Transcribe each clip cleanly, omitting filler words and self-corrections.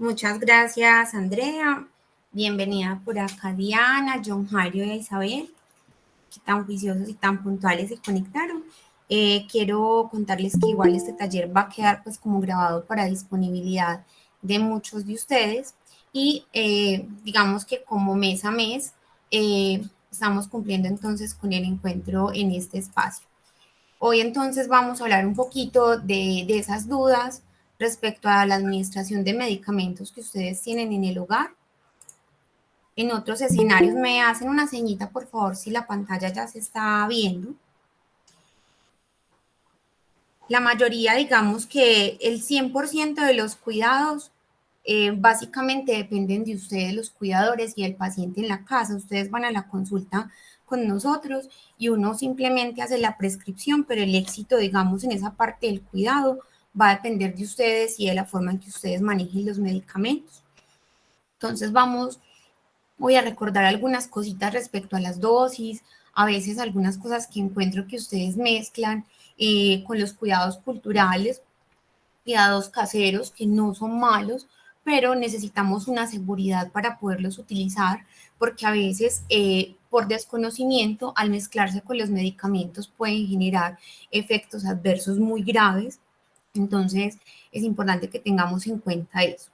Muchas gracias, Andrea. Bienvenida por acá, Diana, John Jairo y Isabel, que tan juiciosos y tan puntuales se conectaron. Quiero contarles que igual este taller va a quedar pues como grabado para disponibilidad de muchos de ustedes y digamos que como mes a mes estamos cumpliendo entonces con el encuentro en este espacio. Hoy entonces vamos a hablar un poquito de esas dudas respecto a la administración de medicamentos que ustedes tienen en el hogar. En otros escenarios me hacen una ceñita, por favor, si la pantalla ya se está viendo. La mayoría, digamos que el 100% de los cuidados básicamente dependen de ustedes, los cuidadores y el paciente en la casa. Ustedes van a la consulta con nosotros y uno simplemente hace la prescripción, pero el éxito, digamos, en esa parte del cuidado va a depender de ustedes y de la forma en que ustedes manejen los medicamentos. Entonces voy a recordar algunas cositas respecto a las dosis, a veces algunas cosas que encuentro que ustedes mezclan con los cuidados culturales, cuidados caseros que no son malos, pero necesitamos una seguridad para poderlos utilizar, porque a veces por desconocimiento, al mezclarse con los medicamentos, pueden generar efectos adversos muy graves. Entonces, es importante que tengamos en cuenta eso.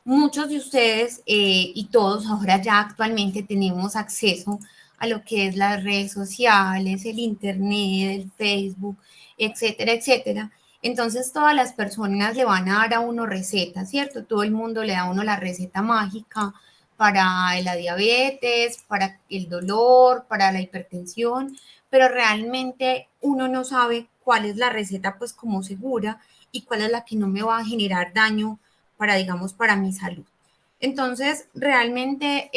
Muchos de ustedes y todos ahora ya actualmente tenemos acceso a lo que es las redes sociales, el internet, el Facebook, etcétera, etcétera. Entonces todas las personas le van a dar a uno recetas, ¿cierto? Todo el mundo le da a uno la receta mágica para la diabetes, para el dolor, para la hipertensión, pero realmente uno no sabe cuál es la receta pues como segura y cuál es la que no me va a generar daño para, digamos, para mi salud. Entonces, realmente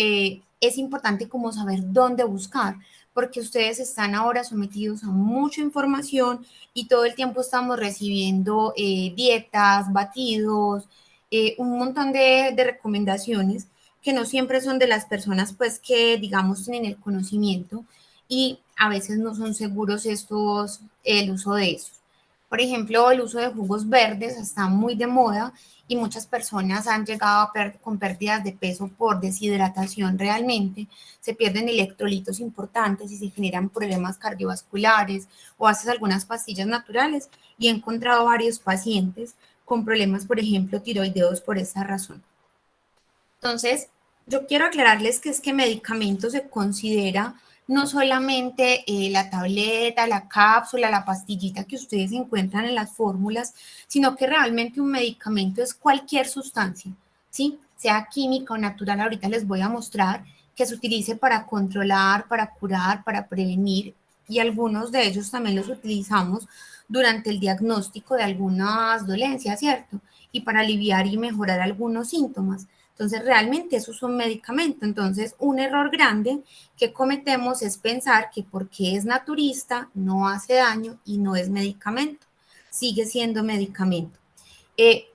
es importante como saber dónde buscar, porque ustedes están ahora sometidos a mucha información y todo el tiempo estamos recibiendo dietas, batidos, un montón de recomendaciones que no siempre son de las personas pues que digamos tienen el conocimiento y a veces no son seguros el uso de eso. Por ejemplo, el uso de jugos verdes está muy de moda y muchas personas han llegado con pérdidas de peso por deshidratación realmente. Se pierden electrolitos importantes y se generan problemas cardiovasculares o haces algunas pastillas naturales y he encontrado varios pacientes con problemas, por ejemplo, tiroideos por esa razón. Entonces, yo quiero aclararles que es que medicamento se considera no solamente la tableta, la cápsula, la pastillita que ustedes encuentran en las fórmulas, sino que realmente un medicamento es cualquier sustancia, ¿sí? Sea química o natural, ahorita les voy a mostrar que se utilice para controlar, para curar, para prevenir, y algunos de ellos también los utilizamos durante el diagnóstico de algunas dolencias, ¿cierto? Y para aliviar y mejorar algunos síntomas. Entonces, realmente eso es un medicamento. Entonces, un error grande que cometemos es pensar que porque es naturista no hace daño y no es medicamento. Sigue siendo medicamento.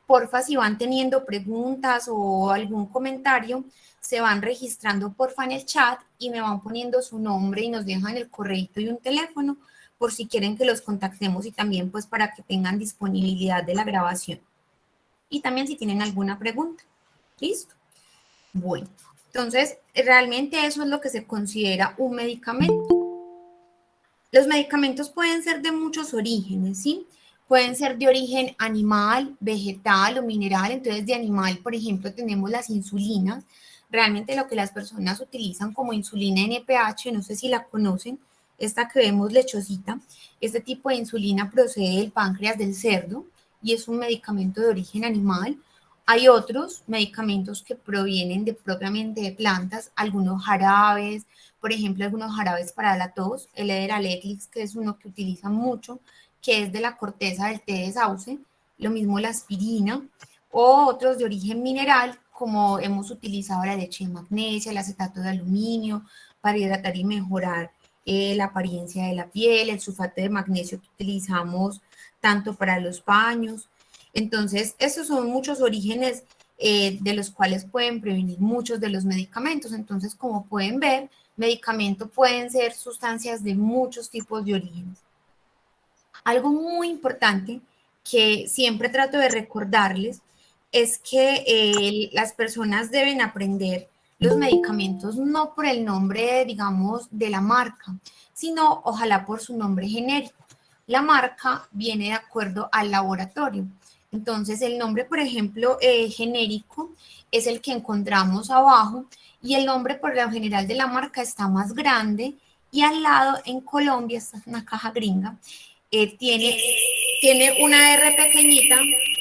Porfa, si van teniendo preguntas o algún comentario, se van registrando porfa en el chat y me van poniendo su nombre y nos dejan el correito y un teléfono por si quieren que los contactemos y también pues para que tengan disponibilidad de la grabación. Y también si tienen alguna pregunta. ¿Listo? Bueno, entonces realmente eso es lo que se considera un medicamento. Los medicamentos pueden ser de muchos orígenes, ¿sí? Pueden ser de origen animal, vegetal o mineral. Entonces, de animal, por ejemplo, tenemos las insulinas. Realmente lo que las personas utilizan como insulina NPH, no sé si la conocen, esta que vemos lechosita, este tipo de insulina procede del páncreas del cerdo y es un medicamento de origen animal. Hay otros medicamentos que provienen de propiamente de plantas, algunos jarabes, por ejemplo, algunos jarabes para la tos, el Ederaletrix, que es uno que utilizan mucho, que es de la corteza del té de sauce, lo mismo la aspirina, o otros de origen mineral, como hemos utilizado la leche de magnesia, el acetato de aluminio, para hidratar y mejorar la apariencia de la piel, el sulfato de magnesio que utilizamos tanto para los paños. Entonces, estos son muchos orígenes de los cuales pueden prevenir muchos de los medicamentos. Entonces, como pueden ver, medicamento pueden ser sustancias de muchos tipos de orígenes. Algo muy importante que siempre trato de recordarles es que las personas deben aprender los medicamentos no por el nombre, digamos, de la marca, sino ojalá por su nombre genérico. La marca viene de acuerdo al laboratorio. Entonces, el nombre, por ejemplo, genérico es el que encontramos abajo y el nombre por lo general de la marca está más grande y al lado en Colombia, esta es una caja gringa, tiene una R pequeñita,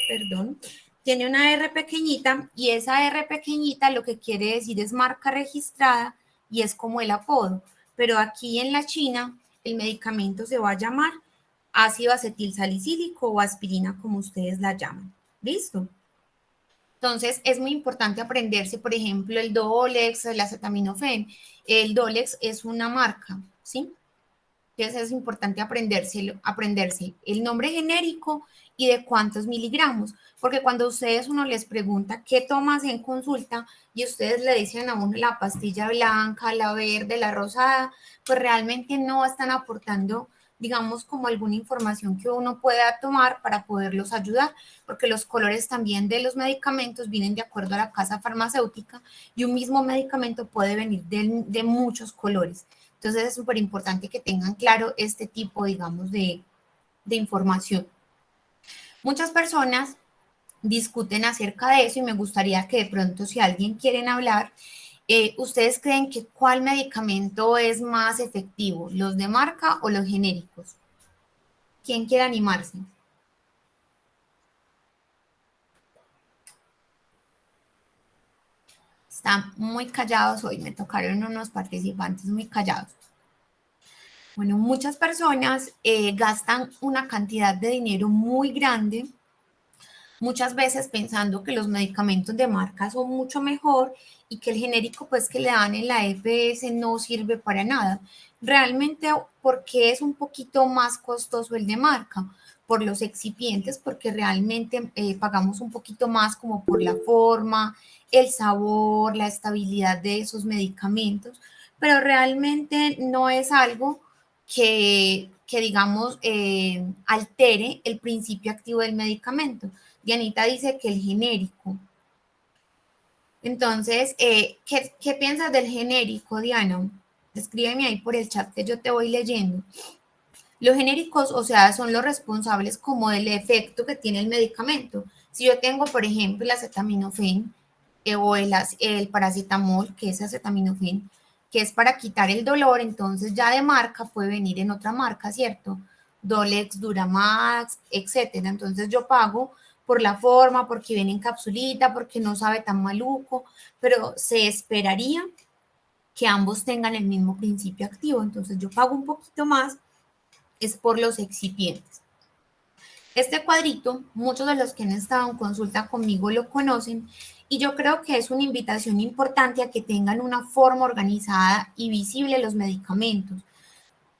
perdón, tiene una R pequeñita y esa R pequeñita lo que quiere decir es marca registrada y es como el apodo. Pero aquí en la China el medicamento se va a llamar ácido acetil salicílico o aspirina como ustedes la llaman. ¿Listo? Entonces es muy importante aprenderse, por ejemplo, el Dolex, el acetaminofén. El Dolex es una marca, ¿sí? Entonces es importante aprenderse el nombre genérico y de cuántos miligramos, porque cuando ustedes uno les pregunta qué tomas en consulta y ustedes le dicen a uno la pastilla blanca, la verde, la rosada, pues realmente no están aportando, digamos, como alguna información que uno pueda tomar para poderlos ayudar, porque los colores también de los medicamentos vienen de acuerdo a la casa farmacéutica y un mismo medicamento puede venir de muchos colores. Entonces es súper importante que tengan claro este tipo, digamos, de información. Muchas personas discuten acerca de eso y me gustaría que de pronto si alguien quieren hablar, ¿ustedes creen que cuál medicamento es más efectivo, los de marca o los genéricos? ¿Quién quiere animarse? Están muy callados hoy, me tocaron unos participantes muy callados. Bueno, muchas personas gastan una cantidad de dinero muy grande muchas veces pensando que los medicamentos de marca son mucho mejor y que el genérico pues que le dan en la EPS no sirve para nada. Realmente, ¿por qué es un poquito más costoso el de marca? Por los excipientes, porque realmente pagamos un poquito más como por la forma, el sabor, la estabilidad de esos medicamentos, pero realmente no es algo que digamos, altere el principio activo del medicamento. Dianita dice que el genérico. Entonces, ¿qué piensas del genérico, Diana? Escríbeme ahí por el chat que yo te voy leyendo. Los genéricos, o sea, son los responsables como del efecto que tiene el medicamento. Si yo tengo, por ejemplo, el acetaminofén o el paracetamol, que es acetaminofén, que es para quitar el dolor, entonces ya de marca puede venir en otra marca, ¿cierto? Dolex, Duramax, etcétera. Entonces yo pago por la forma, porque viene en capsulita, porque no sabe tan maluco, pero se esperaría que ambos tengan el mismo principio activo. Entonces yo pago un poquito más es por los excipientes. Este cuadrito, muchos de los que han estado en consulta conmigo lo conocen y yo creo que es una invitación importante a que tengan una forma organizada y visible los medicamentos.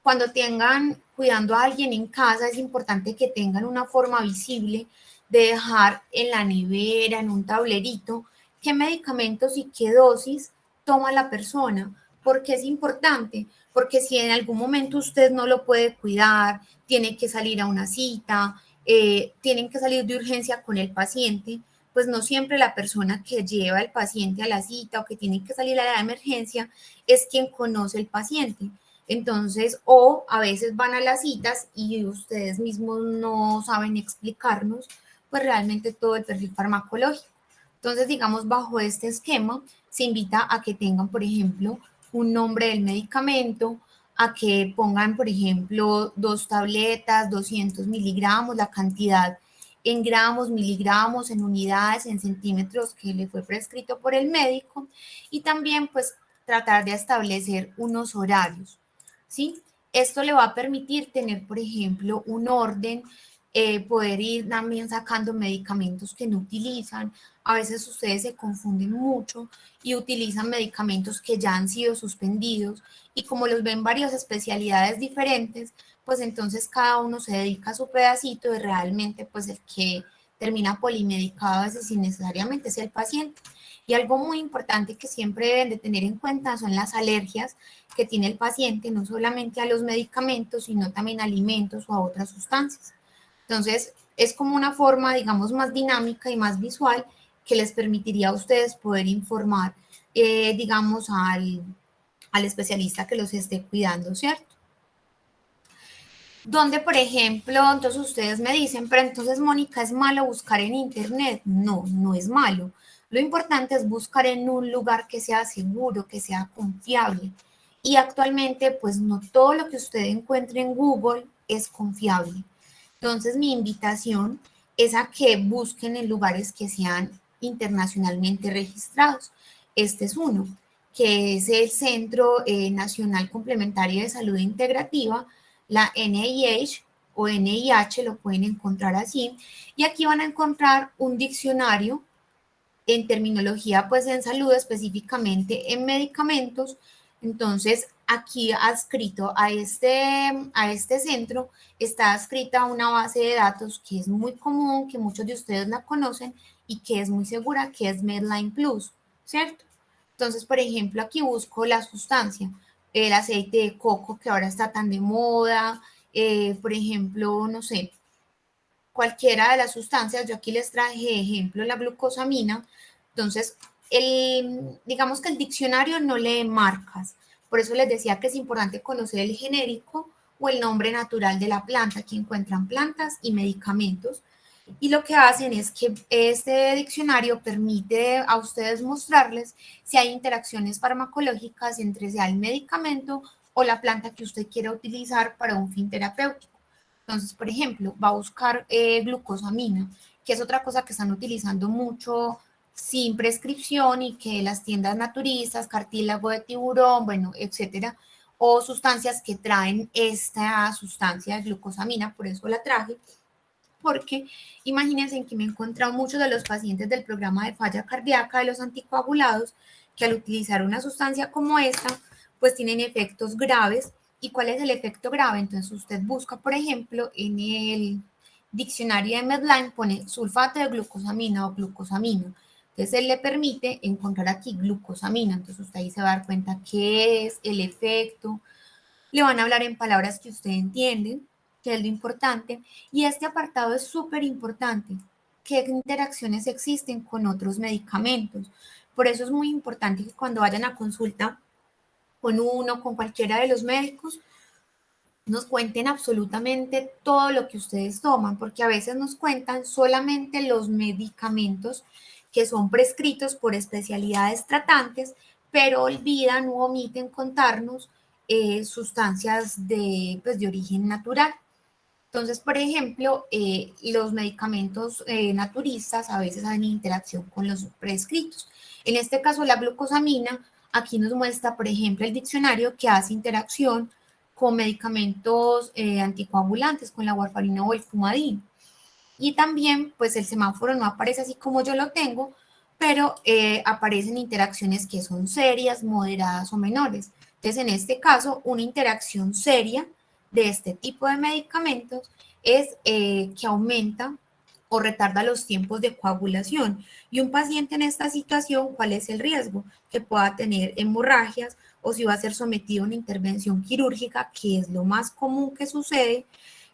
Cuando tengan cuidando a alguien en casa, es importante que tengan una forma visible de dejar en la nevera, en un tablerito, qué medicamentos y qué dosis toma la persona. ¿Por qué es importante? Porque si en algún momento usted no lo puede cuidar, tiene que salir a una cita, tienen que salir de urgencia con el paciente, pues no siempre la persona que lleva al paciente a la cita o que tiene que salir a la emergencia es quien conoce el paciente. Entonces, o a veces van a las citas y ustedes mismos no saben explicarnos, pues realmente todo el perfil farmacológico. Entonces, digamos, bajo este esquema, se invita a que tengan, por ejemplo, un nombre del medicamento, a que pongan, por ejemplo, 2 tabletas, 200 miligramos, la cantidad en gramos, miligramos, en unidades, en centímetros que le fue prescrito por el médico y también pues tratar de establecer unos horarios. ¿Sí? Esto le va a permitir tener, por ejemplo, un orden, poder ir también sacando medicamentos que no utilizan. A veces ustedes se confunden mucho y utilizan medicamentos que ya han sido suspendidos y como los ven varias especialidades diferentes, pues entonces cada uno se dedica a su pedacito y realmente pues el que termina polimedicado a veces innecesariamente es el paciente. Y algo muy importante que siempre deben de tener en cuenta son las alergias que tiene el paciente, no solamente a los medicamentos, sino también a alimentos o a otras sustancias. Entonces, es como una forma, digamos, más dinámica y más visual que les permitiría a ustedes poder informar, digamos, al especialista que los esté cuidando, ¿cierto? Donde, por ejemplo, entonces ustedes me dicen, pero entonces, Mónica, ¿es malo buscar en Internet? No, no es malo. Lo importante es buscar en un lugar que sea seguro, que sea confiable. Y actualmente, pues no todo lo que usted encuentre en Google es confiable. Entonces, mi invitación es a que busquen en lugares que sean internacionalmente registrados. Este es uno, que es el Centro Nacional Complementario de Salud Integrativa, la NIH o NIH, lo pueden encontrar así, y aquí van a encontrar un diccionario en terminología, pues en salud, específicamente en medicamentos. Entonces, aquí adscrito a este centro está adscrita una base de datos que es muy común, que muchos de ustedes la conocen y que es muy segura, que es Medline Plus, ¿cierto? Entonces, por ejemplo, aquí busco la sustancia, el aceite de coco que ahora está tan de moda, por ejemplo, no sé, cualquiera de las sustancias, yo aquí les traje ejemplo la glucosamina, entonces digamos que el diccionario no lee marcas, por eso les decía que es importante conocer el genérico o el nombre natural de la planta, aquí encuentran plantas y medicamentos, y lo que hacen es que este diccionario permite a ustedes mostrarles si hay interacciones farmacológicas entre sea el medicamento o la planta que usted quiera utilizar para un fin terapéutico. Entonces, por ejemplo, va a buscar glucosamina, que es otra cosa que están utilizando mucho sin prescripción y que las tiendas naturistas, cartílago de tiburón, bueno, etcétera, o sustancias que traen esta sustancia de glucosamina, por eso la traje, porque imagínense que me he encontrado muchos de los pacientes del programa de falla cardíaca de los anticoagulados que al utilizar una sustancia como esta, pues tienen efectos graves. ¿Y cuál es el efecto grave? Entonces usted busca, por ejemplo, en el diccionario de Medline, pone sulfato de glucosamina o glucosamina. Entonces él le permite encontrar aquí glucosamina. Entonces usted ahí se va a dar cuenta qué es el efecto, le van a hablar en palabras que usted entiende, que es lo importante, y este apartado es súper importante. ¿Qué interacciones existen con otros medicamentos? Por eso es muy importante que cuando vayan a consulta con uno, con cualquiera de los médicos, nos cuenten absolutamente todo lo que ustedes toman, porque a veces nos cuentan solamente los medicamentos que son prescritos por especialidades tratantes, pero olvidan u omiten contarnos sustancias pues, de origen natural. Entonces, por ejemplo, los medicamentos naturistas a veces hacen interacción con los prescritos. En este caso, la glucosamina, aquí nos muestra, por ejemplo, el diccionario que hace interacción con medicamentos anticoagulantes, con la warfarina o el fumadín. Y también, pues el semáforo no aparece así como yo lo tengo, pero aparecen interacciones que son serias, moderadas o menores. Entonces, en este caso, una interacción seria de este tipo de medicamentos es que aumenta o retarda los tiempos de coagulación. Y un paciente en esta situación, ¿cuál es el riesgo? Que pueda tener hemorragias o si va a ser sometido a una intervención quirúrgica, que es lo más común que sucede,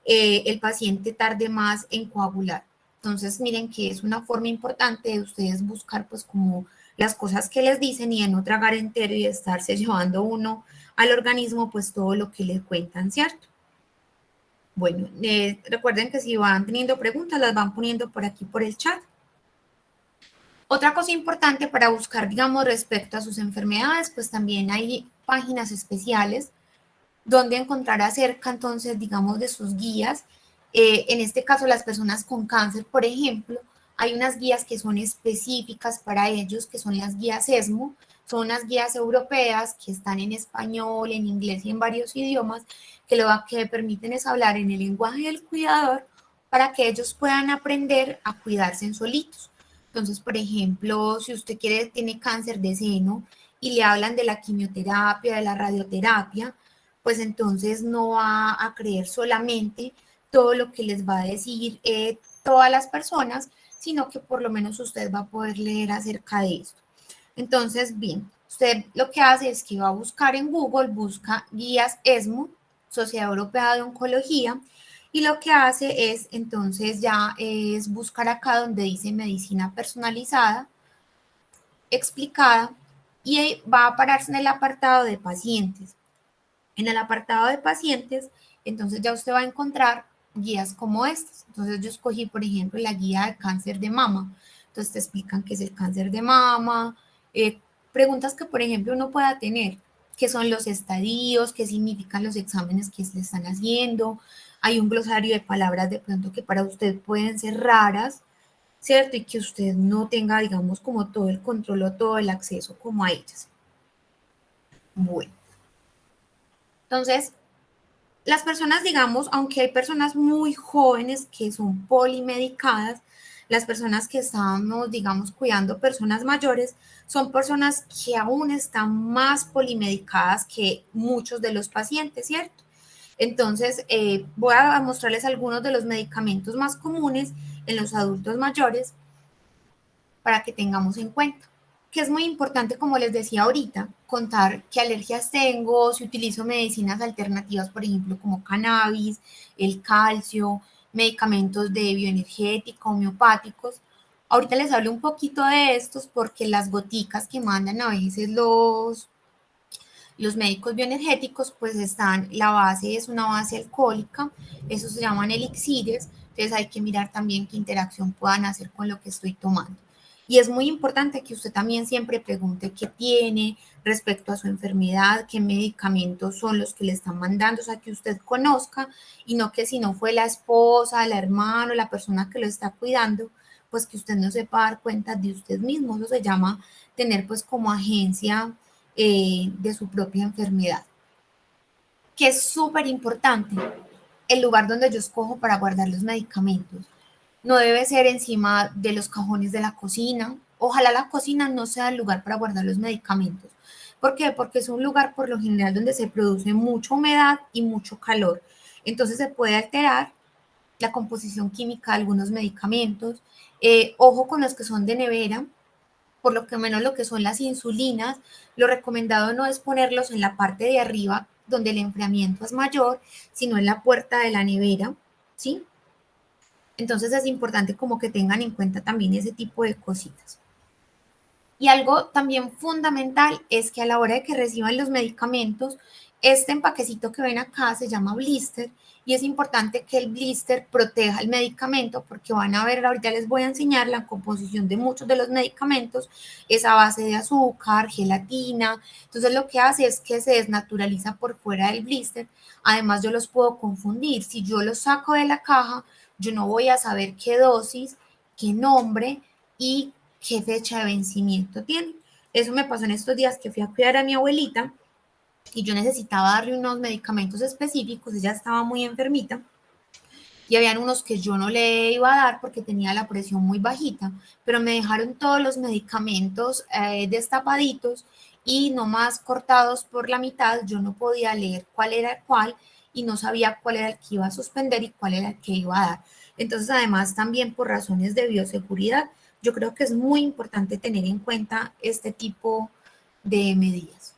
el paciente tarde más en coagular. Entonces, miren que es una forma importante de ustedes buscar pues como las cosas que les dicen y de no tragar entero y de estarse llevando uno al organismo pues todo lo que les cuentan, ¿cierto? Bueno, recuerden que si van teniendo preguntas las van poniendo por aquí por el chat. Otra cosa importante para buscar, digamos, respecto a sus enfermedades, pues también hay páginas especiales donde encontrar acerca entonces, digamos, de sus guías. En este caso, las personas con cáncer, por ejemplo, hay unas guías que son específicas para ellos, que son las guías ESMO, son unas guías europeas que están en español, en inglés y en varios idiomas, que lo que permiten es hablar en el lenguaje del cuidador para que ellos puedan aprender a cuidarse en solitos. Entonces, por ejemplo, si usted tiene cáncer de seno y le hablan de la quimioterapia, de la radioterapia, pues entonces no va a creer solamente todo lo que les va a decir todas las personas, sino que por lo menos usted va a poder leer acerca de esto. Entonces, bien, usted lo que hace es que va a buscar en Google, busca guías ESMO, Sociedad Europea de Oncología, Y lo que hace es, entonces ya es buscar acá donde dice medicina personalizada, explicada, y va a pararse en el apartado de pacientes. En el apartado de pacientes, entonces ya usted va a encontrar guías como estas. Entonces yo escogí, por ejemplo, la guía de cáncer de mama. Entonces te explican qué es el cáncer de mama, preguntas que, por ejemplo, uno pueda tener, qué son los estadios, qué significan los exámenes que se están haciendo. Hay un glosario de palabras de pronto que para usted pueden ser raras, ¿cierto? Y que usted no tenga, digamos, como todo el control o todo el acceso como a ellas. Bueno, entonces las personas, digamos, aunque hay personas muy jóvenes que son polimedicadas, las personas que estamos, digamos, cuidando personas mayores, son personas que aún están más polimedicadas que muchos de los pacientes, ¿cierto? Entonces, voy a mostrarles algunos de los medicamentos más comunes en los adultos mayores para que tengamos en cuenta. Que es muy importante, como les decía ahorita, contar qué alergias tengo, si utilizo medicinas alternativas, por ejemplo, como cannabis, el calcio, medicamentos de bioenergética, homeopáticos. Ahorita les hablo un poquito de estos porque las goticas que mandan a veces los médicos bioenergéticos, pues están, la base es una base alcohólica, eso se llaman elixires, entonces hay que mirar también qué interacción puedan hacer con lo que estoy tomando. Y es muy importante que usted también siempre pregunte qué tiene respecto a su enfermedad, qué medicamentos son los que le están mandando, o sea, que usted conozca y no que si no fue la esposa, la hermana o la persona que lo está cuidando, pues que usted no sepa dar cuenta de usted mismo. Eso se llama tener pues como agencia de su propia enfermedad. Que es súper importante, el lugar donde yo escojo para guardar los medicamentos. No debe ser encima de los cajones de la cocina. Ojalá la cocina no sea el lugar para guardar los medicamentos. ¿Por qué? Porque es un lugar por lo general donde se produce mucha humedad y mucho calor. Entonces se puede alterar la composición química de algunos medicamentos. Ojo con los que son de nevera, por lo que menos lo que son las insulinas, lo recomendado no es ponerlos en la parte de arriba donde el enfriamiento es mayor, sino en la puerta de la nevera, ¿sí? Entonces es importante como que tengan en cuenta también ese tipo de cositas. Y algo también fundamental es que a la hora de que reciban los medicamentos, este empaquecito que ven acá se llama blister y es importante que el blister proteja el medicamento porque van a ver, ahorita les voy a enseñar la composición de muchos de los medicamentos, es a base de azúcar, gelatina, entonces lo que hace es que se desnaturaliza por fuera del blister, además yo los puedo confundir, si yo los saco de la caja, yo no voy a saber qué dosis, qué nombre y qué fecha de vencimiento tiene. Eso me pasó en estos días que fui a cuidar a mi abuelita y yo necesitaba darle unos medicamentos específicos, ella estaba muy enfermita y habían unos que yo no le iba a dar porque tenía la presión muy bajita, pero me dejaron todos los medicamentos destapaditos y nomás cortados por la mitad, yo no podía leer cuál era cuál y no sabía cuál era el que iba a suspender y cuál era el que iba a dar. Entonces, además, también por razones de bioseguridad, yo creo que es muy importante tener en cuenta este tipo de medidas.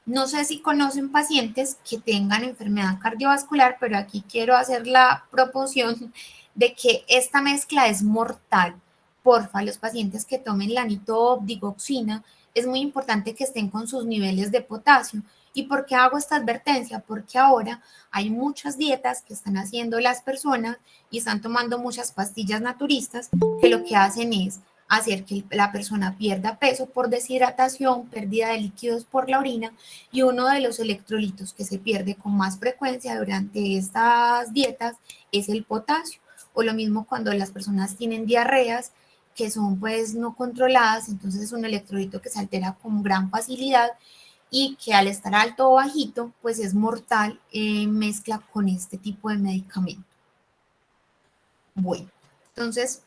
No sé si conocen pacientes que tengan enfermedad cardiovascular, pero aquí quiero hacer la proporción de que esta mezcla es mortal. Porfa, los pacientes que tomen la digoxina, es muy importante que estén con sus niveles de potasio. ¿Y por qué hago esta advertencia? Porque ahora hay muchas dietas que están haciendo las personas y están tomando muchas pastillas naturistas que lo que hacen es hacer que la persona pierda peso por deshidratación, pérdida de líquidos por la orina y uno de los electrolitos que se pierde con más frecuencia durante estas dietas es el potasio. O lo mismo cuando las personas tienen diarreas que son pues no controladas, entonces es un electrolito que se altera con gran facilidad y que al estar alto o bajito pues es mortal en mezcla con este tipo de medicamento. Bueno, entonces,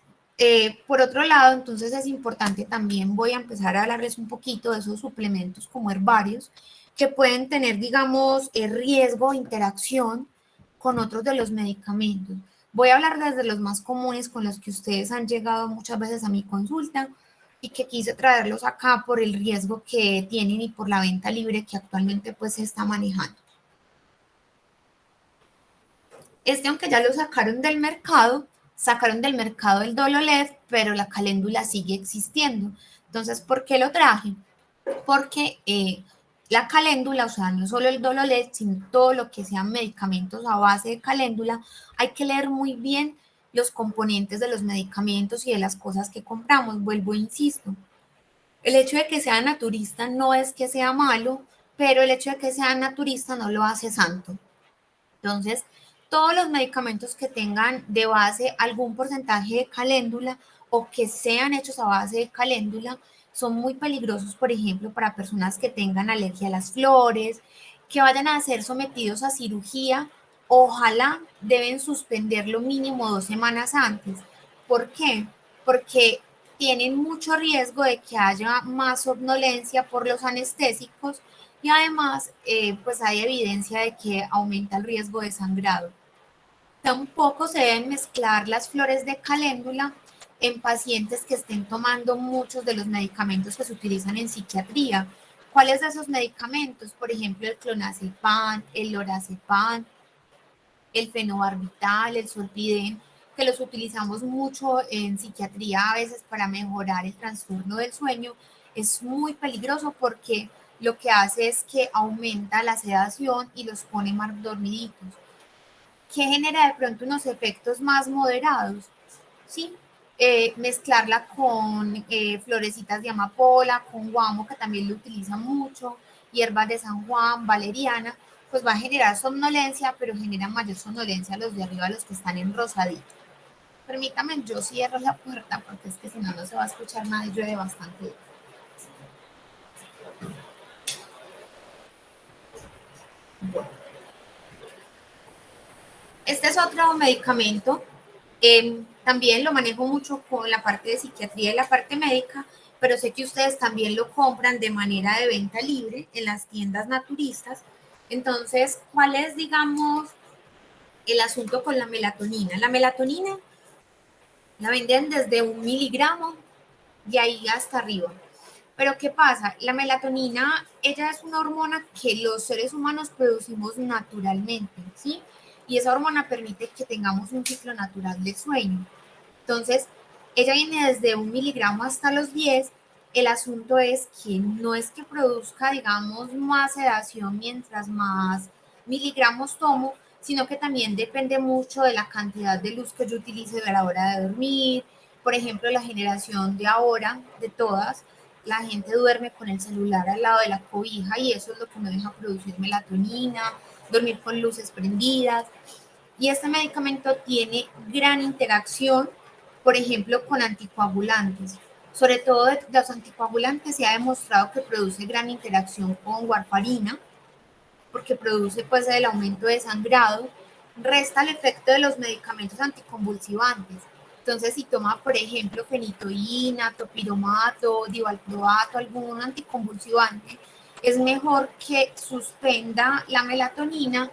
por otro lado, entonces es importante también, voy a empezar a hablarles un poquito de esos suplementos como herbarios que pueden tener, digamos, riesgo, interacción con otros de los medicamentos. Voy a hablar desde los más comunes con los que ustedes han llegado muchas veces a mi consulta y que quise traerlos acá por el riesgo que tienen y por la venta libre que actualmente pues se está manejando. Aunque ya lo sacaron del mercado el Dololev, pero la caléndula sigue existiendo. Entonces, ¿por qué lo traje? Porque la caléndula, o sea, no solo el Dololev, sino todo lo que sean medicamentos a base de caléndula, hay que leer muy bien los componentes de los medicamentos y de las cosas que compramos. Vuelvo e insisto, el hecho de que sea naturista no es que sea malo, pero el hecho de que sea naturista no lo hace santo. Entonces, todos los medicamentos que tengan de base algún porcentaje de caléndula o que sean hechos a base de caléndula son muy peligrosos, por ejemplo, para personas que tengan alergia a las flores, que vayan a ser sometidos a cirugía. Ojalá deben suspenderlo mínimo 2 semanas antes. ¿Por qué? Porque tienen mucho riesgo de que haya más somnolencia por los anestésicos y además pues hay evidencia de que aumenta el riesgo de sangrado. Tampoco se deben mezclar las flores de caléndula en pacientes que estén tomando muchos de los medicamentos que se utilizan en psiquiatría. ¿Cuáles de esos medicamentos? Por ejemplo, el clonazepam, el lorazepam, el fenobarbital, el solpidem, que los utilizamos mucho en psiquiatría a veces para mejorar el trastorno del sueño, es muy peligroso porque lo que hace es que aumenta la sedación y los pone más dormiditos, que genera de pronto unos efectos más moderados, ¿sí? Mezclarla con florecitas de amapola, con guamo, que también lo utilizan mucho, hierbas de San Juan, valeriana, pues va a generar somnolencia, pero genera mayor somnolencia los de arriba, los que están en rosadito. Permítame, yo cierro la puerta porque es que si no, no se va a escuchar nada y llueve bastante. Este es otro medicamento. También lo manejo mucho con la parte de psiquiatría y la parte médica, pero sé que ustedes también lo compran de manera de venta libre en las tiendas naturistas. Entonces, ¿cuál es, digamos, el asunto con la melatonina? La melatonina la venden desde 1 miligramo y ahí hasta arriba. Pero ¿qué pasa? La melatonina, ella es una hormona que los seres humanos producimos naturalmente, ¿sí? Y esa hormona permite que tengamos un ciclo natural de sueño. Entonces, ella viene desde 1 miligramo hasta los 10. El asunto es que no es que produzca, digamos, más sedación mientras más miligramos tomo, sino que también depende mucho de la cantidad de luz que yo utilice a la hora de dormir. Por ejemplo, la generación de ahora, de todas, la gente duerme con el celular al lado de la cobija y eso es lo que no deja producir melatonina, dormir con luces prendidas. Y este medicamento tiene gran interacción, por ejemplo, con anticoagulantes. Sobre todo de los anticoagulantes se ha demostrado que produce gran interacción con warfarina, porque produce pues el aumento de sangrado, resta el efecto de los medicamentos anticonvulsivantes. Entonces, si toma, por ejemplo, fenitoína, topiromato, divalproato, algún anticonvulsivante, es mejor que suspenda la melatonina,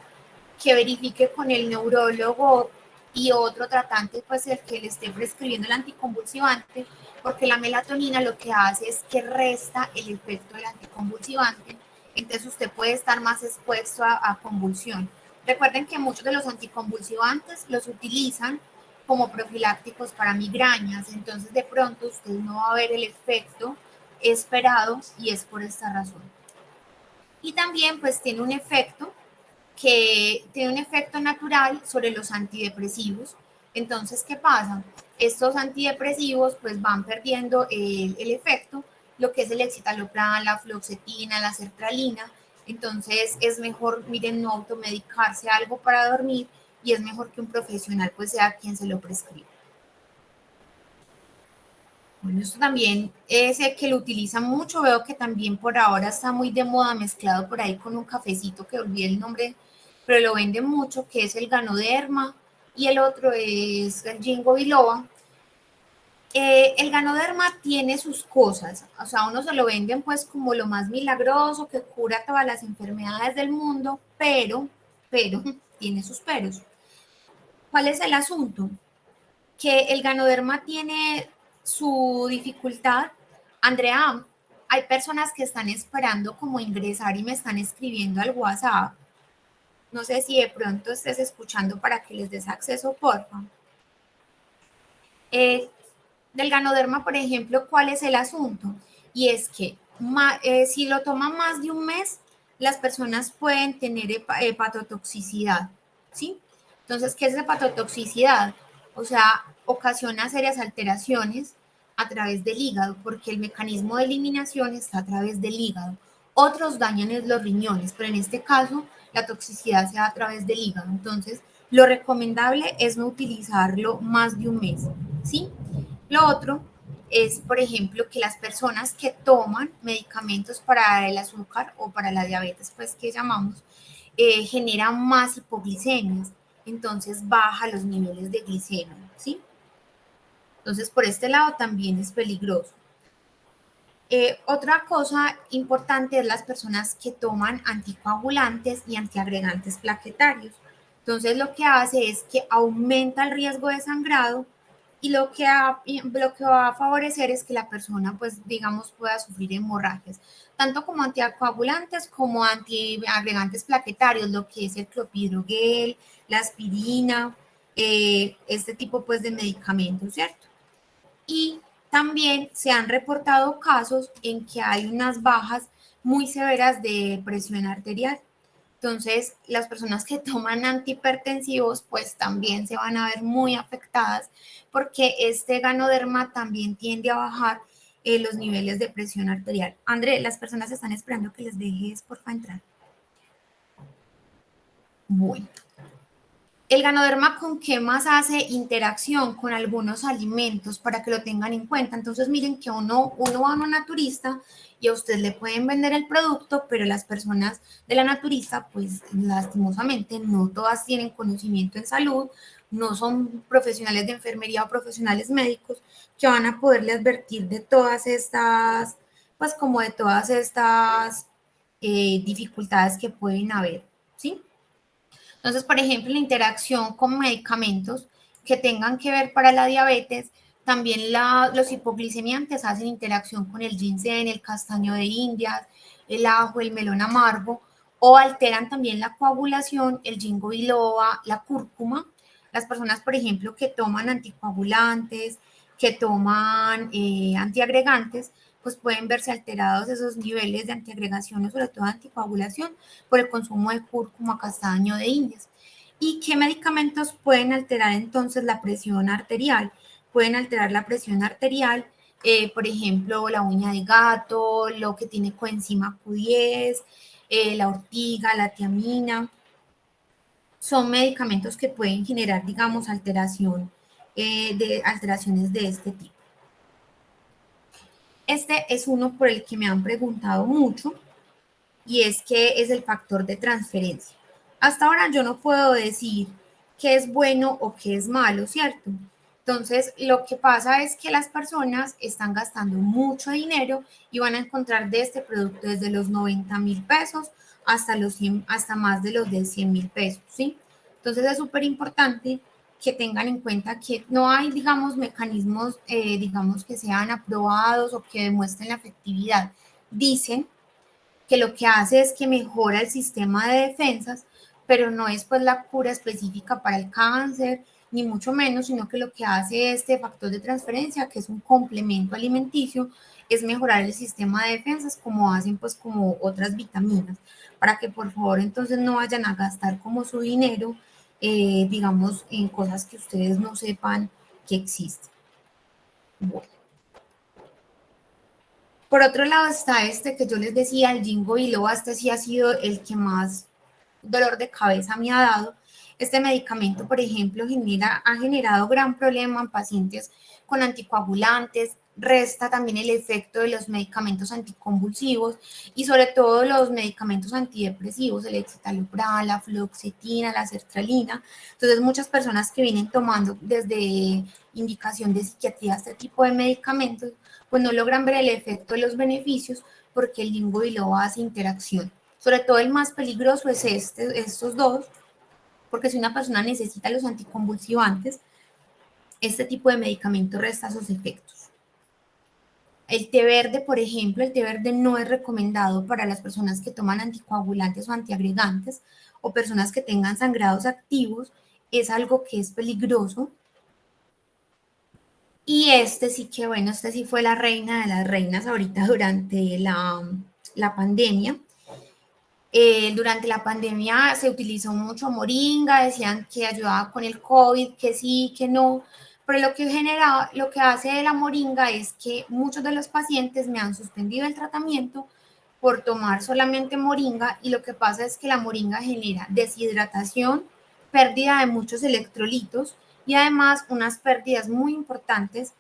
que verifique con el neurólogo y otro tratante, pues el que le esté prescribiendo el anticonvulsivante, porque la melatonina lo que hace es que resta el efecto del anticonvulsivante, entonces usted puede estar más expuesto a convulsión. Recuerden que muchos de los anticonvulsivantes los utilizan como profilácticos para migrañas, entonces de pronto usted no va a ver el efecto esperado y es por esta razón. Y también pues tiene un efecto natural sobre los antidepresivos. Entonces, ¿qué pasa? Estos antidepresivos pues van perdiendo el efecto, lo que es el escitalopram, la fluoxetina, la sertralina. Entonces, es mejor, miren, no automedicarse algo para dormir y es mejor que un profesional pues sea quien se lo prescriba. Bueno, esto también sé que lo utilizan mucho, veo que también por ahora está muy de moda mezclado por ahí con un cafecito que olvidé el nombre, pero lo venden mucho, que es el Ganoderma y el otro es el Ginkgo biloba. El Ganoderma tiene sus cosas, o sea, uno se lo venden pues como lo más milagroso, que cura todas las enfermedades del mundo, pero, tiene sus peros. ¿Cuál es el asunto? Que el Ganoderma tiene su dificultad. Andrea, hay personas que están esperando como ingresar y me están escribiendo al WhatsApp. No sé si de pronto estés escuchando para que les des acceso, porfa. Del ganoderma, por ejemplo, ¿cuál es el asunto? Y es que si lo toman más de un mes, las personas pueden tener hepatotoxicidad, ¿sí? Entonces, ¿qué es hepatotoxicidad? O sea, ocasiona serias alteraciones a través del hígado, porque el mecanismo de eliminación está a través del hígado. Otros dañan los riñones, pero en este caso la toxicidad se da a través del hígado. Entonces, lo recomendable es no utilizarlo más de un mes, ¿sí? Lo otro es, por ejemplo, que las personas que toman medicamentos para el azúcar o para la diabetes, pues que llamamos, generan más hipoglicemias, entonces baja los niveles de glicemia, ¿sí? Entonces, por este lado también es peligroso. Otra cosa importante es las personas que toman anticoagulantes y antiagregantes plaquetarios. Entonces, lo que hace es que aumenta el riesgo de sangrado y lo que va a favorecer es que la persona, pues, digamos, pueda sufrir hemorragias, tanto como anticoagulantes como antiagregantes plaquetarios, lo que es el clopidogrel, la aspirina, este tipo, pues, de medicamentos, ¿cierto? Y también se han reportado casos en que hay unas bajas muy severas de presión arterial. Entonces, las personas que toman antihipertensivos, pues también se van a ver muy afectadas porque este ganoderma también tiende a bajar los niveles de presión arterial. André, las personas están esperando que les dejes, porfa, entrar. Bueno. El ganoderma, ¿con qué más hace interacción? Con algunos alimentos para que lo tengan en cuenta. Entonces, miren que uno va a una naturista y a usted le pueden vender el producto, pero las personas de la naturista, pues lastimosamente, no todas tienen conocimiento en salud, no son profesionales de enfermería o profesionales médicos que van a poderle advertir de todas estas, pues como de todas estas dificultades que pueden haber, ¿sí? Entonces, por ejemplo, la interacción con medicamentos que tengan que ver para la diabetes, también los hipoglicemiantes hacen interacción con el ginseng, el castaño de Indias, el ajo, el melón amargo, o alteran también la coagulación, el ginkgo biloba, la cúrcuma. Las personas, por ejemplo, que toman anticoagulantes, que toman antiagregantes, pues pueden verse alterados esos niveles de antiagregación o sobre todo de anticoagulación por el consumo de cúrcuma, castaño de Indias. ¿Y qué medicamentos pueden alterar entonces la presión arterial? Pueden alterar la presión arterial, por ejemplo, la uña de gato, lo que tiene coenzima Q10, la ortiga, la tiamina. Son medicamentos que pueden generar, digamos, alteraciones de este tipo. Este es uno por el que me han preguntado mucho y es que es el factor de transferencia. Hasta ahora yo no puedo decir qué es bueno o qué es malo, ¿cierto? Entonces, lo que pasa es que las personas están gastando mucho dinero y van a encontrar de este producto desde los 90.000 pesos hasta hasta más de los de 100.000 pesos, ¿sí? Entonces, es súper importante que tengan en cuenta que no hay, digamos, mecanismos, digamos, que sean aprobados o que demuestren la efectividad. Dicen que lo que hace es que mejora el sistema de defensas, pero no es pues la cura específica para el cáncer, ni mucho menos, sino que lo que hace este factor de transferencia, que es un complemento alimenticio, es mejorar el sistema de defensas como hacen pues como otras vitaminas, para que por favor entonces no vayan a gastar como su dinero, digamos, en cosas que ustedes no sepan que existen. Bueno. Por otro lado está este que yo les decía, el Ginkgo biloba, este sí ha sido el que más dolor de cabeza me ha dado. Este medicamento, por ejemplo, ha generado gran problema en pacientes con anticoagulantes, resta también el efecto de los medicamentos anticonvulsivos y sobre todo los medicamentos antidepresivos, el escitalopram, la fluoxetina, la sertralina. Entonces, muchas personas que vienen tomando desde indicación de psiquiatría este tipo de medicamentos, pues no logran ver el efecto de los beneficios porque el Ginkgo biloba hace interacción. Sobre todo el más peligroso es estos dos, porque si una persona necesita los anticonvulsivantes, este tipo de medicamento resta sus efectos. El té verde, por ejemplo, el té verde no es recomendado para las personas que toman anticoagulantes o antiagregantes o personas que tengan sangrados activos. Es algo que es peligroso. Y este sí que, bueno, este sí fue la reina de las reinas ahorita durante la pandemia. Durante la pandemia se utilizó mucho moringa, decían que ayudaba con el COVID, que sí, que no, pero lo que hace la moringa es que muchos de los pacientes me han suspendido el tratamiento por tomar solamente moringa y lo que pasa es que la moringa genera deshidratación, pérdida de muchos electrolitos y además unas pérdidas muy importantes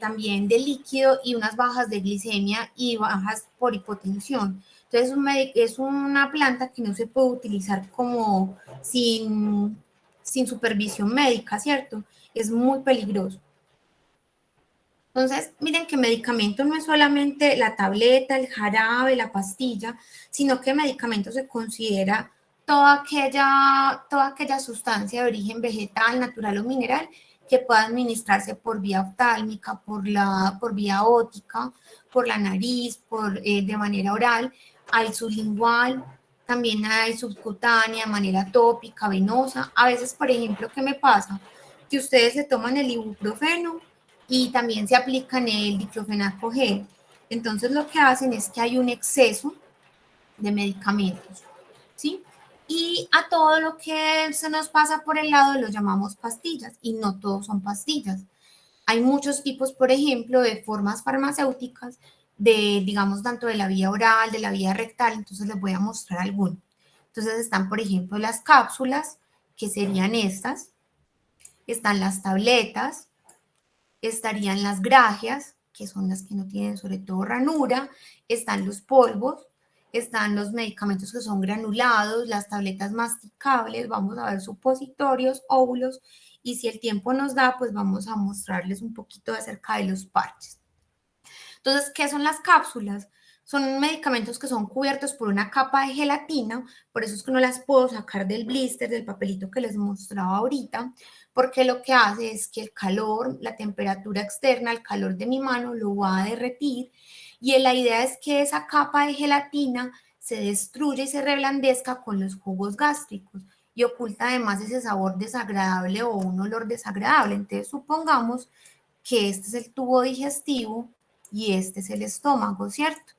también de líquido y unas bajas de glicemia y bajas por hipotensión. Entonces es una planta que no se puede utilizar como sin supervisión médica, ¿cierto? Es muy peligroso. Entonces, miren que medicamento no es solamente la tableta, el jarabe, la pastilla, sino que medicamento se considera toda aquella sustancia de origen vegetal, natural o mineral que pueda administrarse por vía oftálmica, por vía ótica, por la nariz, de manera oral, hay sublingual, también hay subcutánea, manera tópica, venosa. A veces, por ejemplo, ¿qué me pasa? Que ustedes se toman el ibuprofeno y también se aplican el diclofenaco gel. Entonces lo que hacen es que hay un exceso de medicamentos, ¿sí? Y a todo lo que se nos pasa por el lado lo llamamos pastillas y no todos son pastillas. Hay muchos tipos, por ejemplo, de formas farmacéuticas digamos, tanto de la vía oral, de la vía rectal, entonces les voy a mostrar algunos. Entonces están, por ejemplo, las cápsulas, que serían estas, están las tabletas, estarían las grajeas, que son las que no tienen sobre todo ranura, están los polvos, están los medicamentos que son granulados, las tabletas masticables, vamos a ver supositorios, óvulos, y si el tiempo nos da, pues vamos a mostrarles un poquito acerca de los parches. Entonces, ¿qué son las cápsulas? Son medicamentos que son cubiertos por una capa de gelatina, por eso es que no las puedo sacar del blister, del papelito que les mostraba ahorita, porque lo que hace es que el calor, la temperatura externa, el calor de mi mano lo va a derretir y la idea es que esa capa de gelatina se destruya y se reblandezca con los jugos gástricos y oculta además ese sabor desagradable o un olor desagradable. Entonces, supongamos que este es el tubo digestivo y este es el estómago, ¿cierto?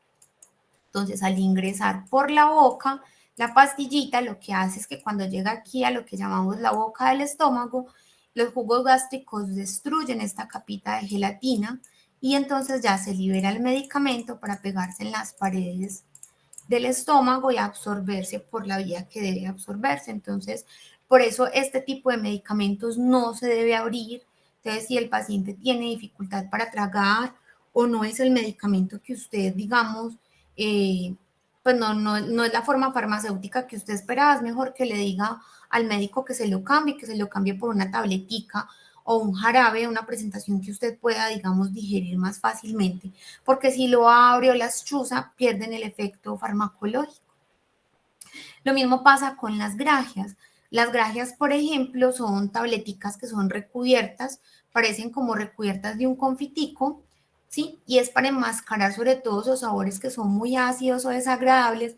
Entonces, al ingresar por la boca, la pastillita lo que hace es que cuando llega aquí a lo que llamamos la boca del estómago, los jugos gástricos destruyen esta capita de gelatina y entonces ya se libera el medicamento para pegarse en las paredes del estómago y absorberse por la vía que debe absorberse. Entonces, por eso este tipo de medicamentos no se debe abrir. Entonces, si el paciente tiene dificultad para tragar o no es el medicamento que usted, digamos, pues no es la forma farmacéutica que usted esperaba, es mejor que le diga al médico que se lo cambie por una tabletica o un jarabe, una presentación que usted pueda, digamos, digerir más fácilmente, porque si lo abre o las chuza, pierden el efecto farmacológico. Lo mismo pasa con las grajeas. Las grajeas, por ejemplo, son tableticas que son recubiertas, parecen como recubiertas de un confitico, ¿sí? Y es para enmascarar sobre todo esos sabores que son muy ácidos o desagradables.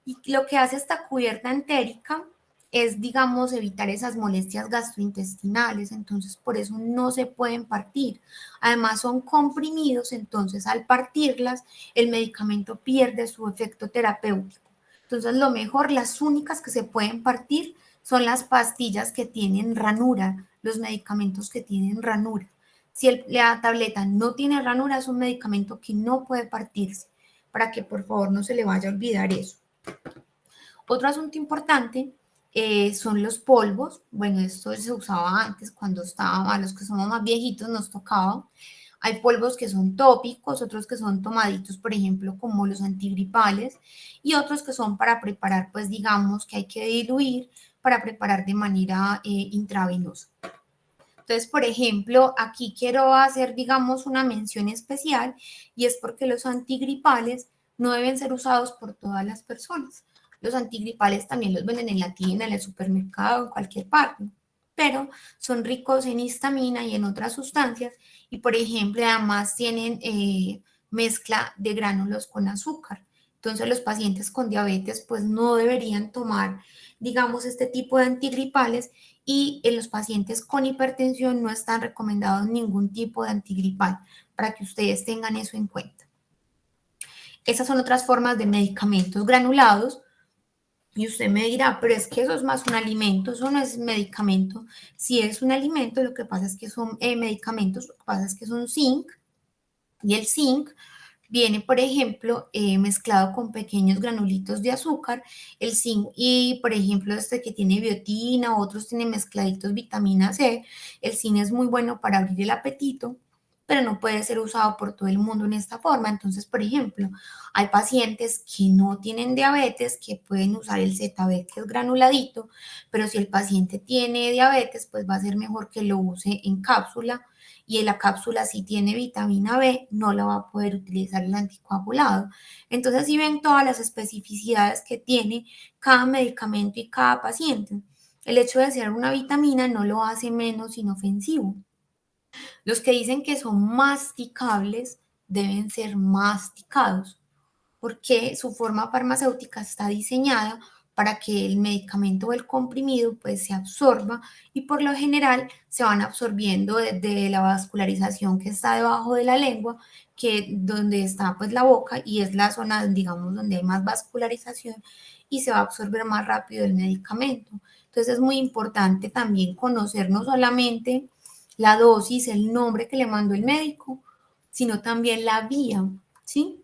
Y lo que hace esta cubierta entérica es, digamos, evitar esas molestias gastrointestinales, entonces por eso no se pueden partir. Además son comprimidos, entonces al partirlas el medicamento pierde su efecto terapéutico. Entonces lo mejor, las únicas que se pueden partir son las pastillas que tienen ranura, los medicamentos que tienen ranura. Si la tableta no tiene ranura, es un medicamento que no puede partirse, para que por favor no se le vaya a olvidar eso. Otro asunto importante son los polvos. Bueno, esto se usaba antes cuando estaba, a los que somos más viejitos nos tocaba. Hay polvos que son tópicos, otros que son tomaditos, por ejemplo, como los antigripales, y otros que son para preparar, pues digamos que hay que diluir para preparar de manera intravenosa. Entonces, por ejemplo, aquí quiero hacer, digamos, una mención especial y es porque los antigripales no deben ser usados por todas las personas. Los antigripales también los venden en la tienda, en el supermercado, en cualquier parte. pero son ricos en histamina y en otras sustancias y, por ejemplo, además tienen mezcla de gránulos con azúcar. Entonces, los pacientes con diabetes pues no deberían tomar, digamos, este tipo de antigripales y en los pacientes con hipertensión no están recomendados ningún tipo de antigripal para que ustedes tengan eso en cuenta. Esas son otras formas de medicamentos granulados. Y usted me dirá, pero es que eso es más un alimento, eso no es medicamento. Si es un alimento, lo que pasa es que son medicamentos, lo que pasa es que son zinc, y el zinc viene, por ejemplo, mezclado con pequeños granulitos de azúcar. El zinc y, por ejemplo, este que tiene biotina, otros tienen mezcladitos vitamina C. El zinc es muy bueno para abrir el apetito, pero no puede ser usado por todo el mundo en esta forma. Entonces, por ejemplo, hay pacientes que no tienen diabetes que pueden usar el ZB, que es granuladito, pero si el paciente tiene diabetes, pues va a ser mejor que lo use en cápsula y en la cápsula si tiene vitamina B, no la va a poder utilizar el anticoagulado. Entonces, si ven todas las especificidades que tiene cada medicamento y cada paciente, el hecho de ser una vitamina no lo hace menos inofensivo. Los que dicen que son masticables deben ser masticados porque su forma farmacéutica está diseñada para que el medicamento o el comprimido pues se absorba y por lo general se van absorbiendo desde la vascularización que está debajo de la lengua, que donde está pues la boca y es la zona digamos donde hay más vascularización y se va a absorber más rápido el medicamento. Entonces es muy importante también conocer no solamente la dosis, el nombre que le mandó el médico, sino también la vía, ¿sí?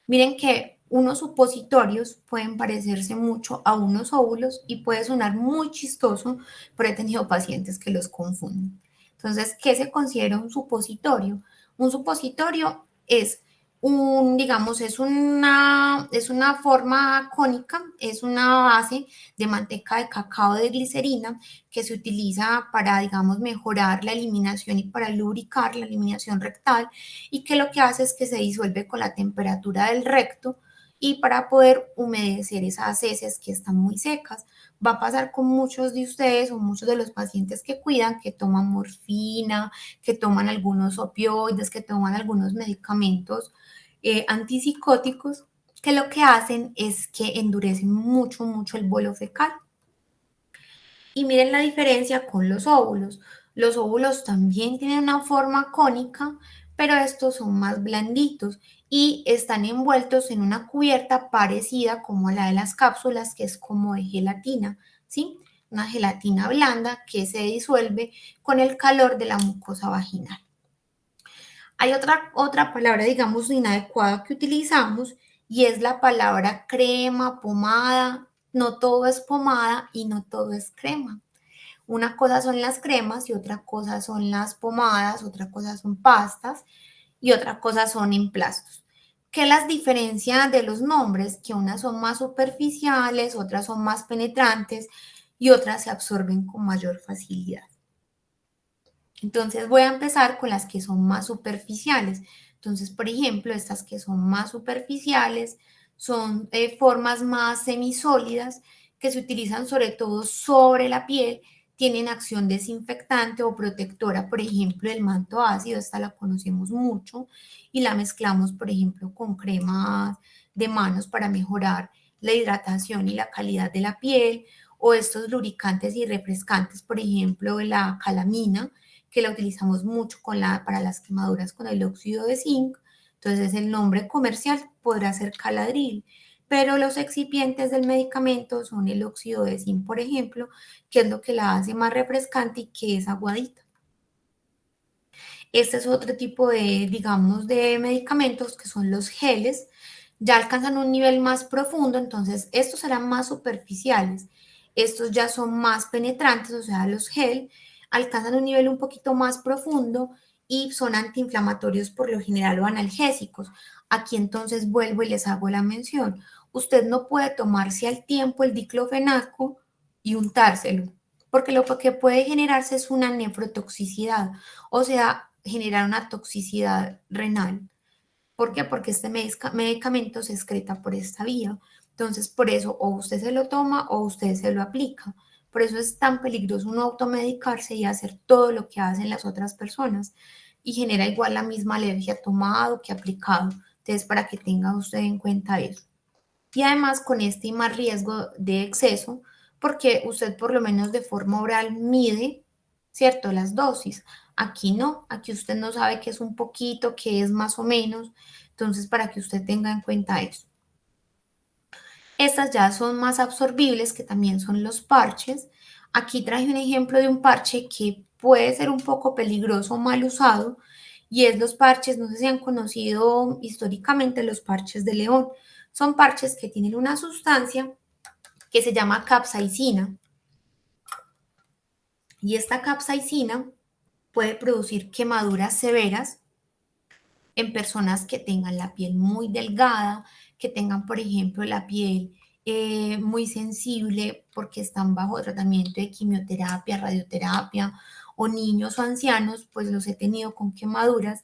Miren que unos supositorios pueden parecerse mucho a unos óvulos y puede sonar muy chistoso, pero he tenido pacientes que los confunden. Entonces, ¿qué se considera un supositorio? Un supositorio es digamos, es una forma cónica, es una base de manteca de cacao de glicerina que se utiliza para, digamos, mejorar la eliminación y para lubricar la eliminación rectal y que lo que hace es que se disuelve con la temperatura del recto y para poder humedecer esas heces que están muy secas. Va a pasar con muchos de ustedes o muchos de los pacientes que cuidan, que toman morfina, que toman algunos opioides, que toman algunos medicamentos antipsicóticos, que lo que hacen es que endurecen mucho, mucho el bolo fecal. Y miren la diferencia con los óvulos. Los óvulos también tienen una forma cónica, pero estos son más blanditos y están envueltos en una cubierta parecida como a la de las cápsulas, que es como de gelatina, ¿sí? Una gelatina blanda que se disuelve con el calor de la mucosa vaginal. Hay otra palabra, digamos, inadecuada que utilizamos y es la palabra crema, pomada. No todo es pomada y no todo es crema. Una cosa son las cremas y otra cosa son las pomadas, otra cosa son pastas y otra cosa son emplastos. ¿Qué las diferencia de los nombres? Que unas son más superficiales, otras son más penetrantes y otras se absorben con mayor facilidad. Entonces voy a empezar con las que son más superficiales. Entonces, por ejemplo, estas que son más superficiales son formas más semisólidas que se utilizan sobre todo sobre la piel, tienen acción desinfectante o protectora, por ejemplo, el manto ácido, esta la conocemos mucho y la mezclamos, por ejemplo, con cremas de manos para mejorar la hidratación y la calidad de la piel, o estos lubricantes y refrescantes, por ejemplo, la calamina, que la utilizamos mucho para las quemaduras con el óxido de zinc. Entonces el nombre comercial podrá ser Caladril, pero los excipientes del medicamento son el óxido de zinc, por ejemplo, que es lo que la hace más refrescante y que es aguadita. Este es otro tipo de, digamos, de medicamentos que son los geles. Ya alcanzan un nivel más profundo, entonces estos serán más superficiales. Estos ya son más penetrantes, o sea, los gel alcanzan un nivel un poquito más profundo y son antiinflamatorios por lo general o analgésicos. Aquí entonces vuelvo y les hago la mención. Usted no puede tomarse al tiempo el diclofenaco y untárselo, porque lo que puede generarse es una nefrotoxicidad, o sea, generar una toxicidad renal. ¿Por qué? Porque este medicamento se excreta por esta vía. Entonces, por eso o usted se lo toma o usted se lo aplica. Por eso es tan peligroso uno automedicarse y hacer todo lo que hacen las otras personas y genera igual la misma alergia tomado que aplicado. Entonces, para que tenga usted en cuenta eso. Y además con este más riesgo de exceso, porque usted por lo menos de forma oral mide, ¿cierto? Las dosis. Aquí no, aquí usted no sabe qué es un poquito, qué es más o menos. Entonces, para que usted tenga en cuenta eso. Estas ya son más absorbibles, que también son los parches. Aquí traje un ejemplo de un parche que puede ser un poco peligroso o mal usado, y es los parches, no sé si han conocido históricamente los parches de león. Son parches que tienen una sustancia que se llama capsaicina, y esta capsaicina puede producir quemaduras severas en personas que tengan la piel muy delgada, que tengan, por ejemplo, la piel muy sensible porque están bajo tratamiento de quimioterapia, radioterapia, o niños o ancianos, pues los he tenido con quemaduras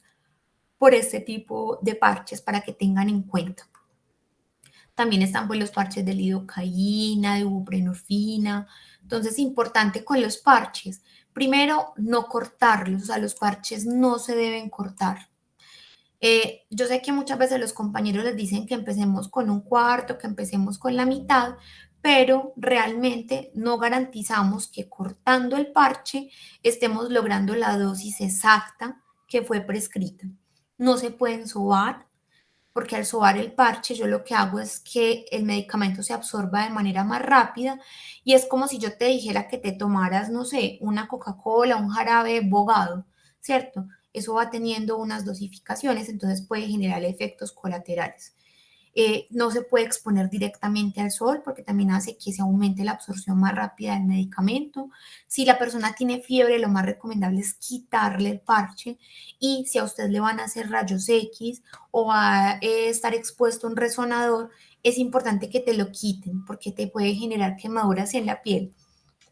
por este tipo de parches para que tengan en cuenta. También están pues los parches de lidocaína, de buprenorfina. Entonces, importante con los parches. Primero, no cortarlos, o sea, los parches no se deben cortar. Yo sé que muchas veces los compañeros les dicen que empecemos con un cuarto, que empecemos con la mitad, pero realmente no garantizamos que cortando el parche estemos logrando la dosis exacta que fue prescrita. No se pueden sobar, porque al sobar el parche yo lo que hago es que el medicamento se absorba de manera más rápida, y es como si yo te dijera que te tomaras, no sé, una Coca-Cola, un jarabe bogado, ¿cierto? Eso va teniendo unas dosificaciones, entonces puede generar efectos colaterales. No se puede exponer directamente al sol porque también hace que se aumente la absorción más rápida del medicamento. Si la persona tiene fiebre, lo más recomendable es quitarle el parche, y si a usted le van a hacer rayos X o va a estar expuesto a un resonador, es importante que te lo quiten porque te puede generar quemaduras en la piel.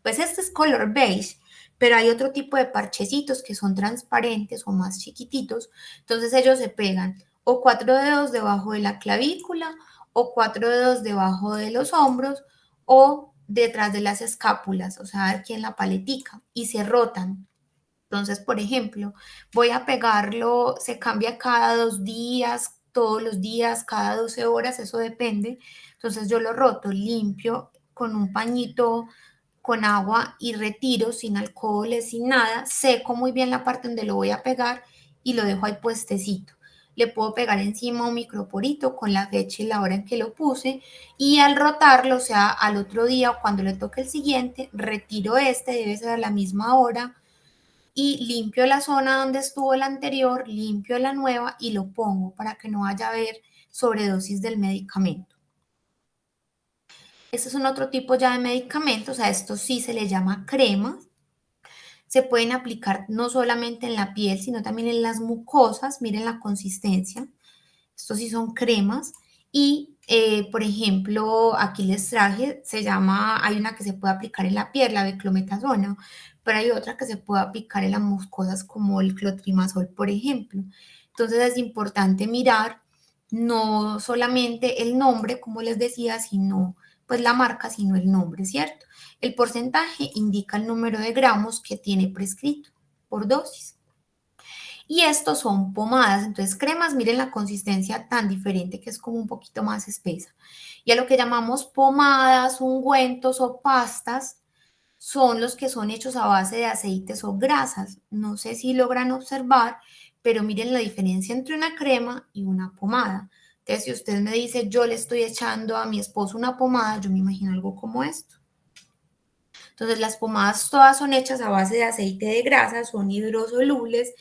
Pues este es color beige, pero hay otro tipo de parchecitos que son transparentes o más chiquititos, entonces ellos se pegan o 4 dedos debajo de la clavícula, o 4 dedos debajo de los hombros, o detrás de las escápulas, o sea, aquí en la paletica, y se rotan. Entonces, por ejemplo, voy a pegarlo, se cambia cada 2 días, todos los días, cada 12 horas, eso depende. Entonces yo lo roto, limpio con un pañito con agua y retiro sin alcoholes, sin nada, seco muy bien la parte donde lo voy a pegar y lo dejo ahí puestecito. Le puedo pegar encima un microporito con la fecha y la hora en que lo puse, y al rotarlo, o sea, al otro día o cuando le toque el siguiente, retiro este, debe ser a la misma hora, y limpio la zona donde estuvo la anterior, limpio la nueva y lo pongo para que no vaya a haber sobredosis del medicamento. Estos son otro tipo ya de medicamentos, a estos sí se le llama crema. Se pueden aplicar no solamente en la piel, sino también en las mucosas. Miren la consistencia. Estos sí son cremas. Y, por ejemplo, aquí les traje, se llama, hay una que se puede aplicar en la piel, la beclometasona, pero hay otra que se puede aplicar en las mucosas como el clotrimazol, por ejemplo. Entonces es importante mirar no solamente el nombre, como les decía, sino pues la marca, sino el nombre, ¿cierto? El porcentaje indica el número de gramos que tiene prescrito por dosis. Y estos son pomadas, entonces cremas, miren la consistencia tan diferente que es como un poquito más espesa. Y a lo que llamamos pomadas, ungüentos o pastas, son los que son hechos a base de aceites o grasas. No sé si logran observar, pero miren la diferencia entre una crema y una pomada. Entonces, si usted me dice, yo le estoy echando a mi esposo una pomada, yo me imagino algo como esto. Entonces, las pomadas todas son hechas a base de aceite de grasa, son hidrosolubles.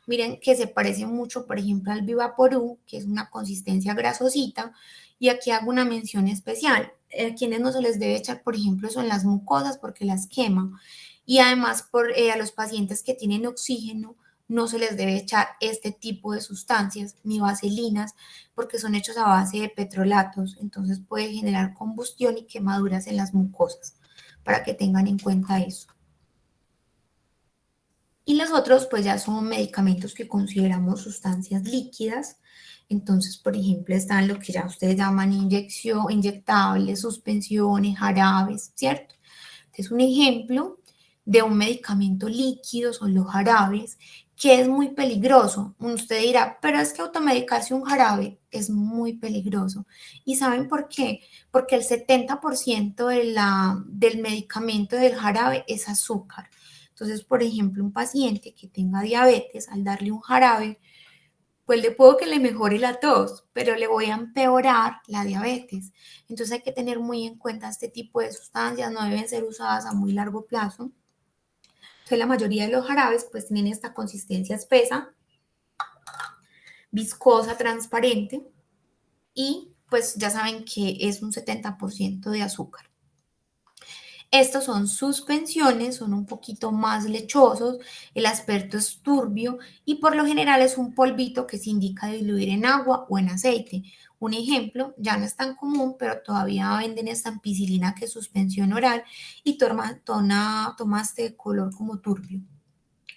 Miren que se parecen mucho, por ejemplo, al Vivaporú, que es una consistencia grasosita. Y aquí hago una mención especial. Quienes no se les debe echar, por ejemplo, son las mucosas porque las quema. Y además, a los pacientes que tienen oxígeno, no se les debe echar este tipo de sustancias ni vaselinas porque son hechos a base de petrolatos. Entonces puede generar combustión y quemaduras en las mucosas, para que tengan en cuenta eso. Y los otros, pues ya son medicamentos que consideramos sustancias líquidas. Entonces, por ejemplo, están lo que ya ustedes llaman inyección, inyectables, suspensiones, jarabes, ¿cierto? Entonces, un ejemplo de un medicamento líquido son los jarabes, que es muy peligroso. Usted dirá, pero es que automedicarse un jarabe es muy peligroso. ¿Y saben por qué? Porque el 70% del medicamento del jarabe es azúcar. Entonces, por ejemplo, un paciente que tenga diabetes, al darle un jarabe, pues le puedo que le mejore la tos, pero le voy a empeorar la diabetes. Entonces hay que tener muy en cuenta este tipo de sustancias, no deben ser usadas a muy largo plazo. Entonces la mayoría de los jarabes pues tienen esta consistencia espesa, viscosa, transparente y pues ya saben que es un 70% de azúcar. Estos son suspensiones, son un poquito más lechosos, el aspecto es turbio y por lo general es un polvito que se indica diluir en agua o en aceite. Un ejemplo, ya no es tan común, pero todavía venden esta ampicilina que es suspensión oral y toma este color como turbio.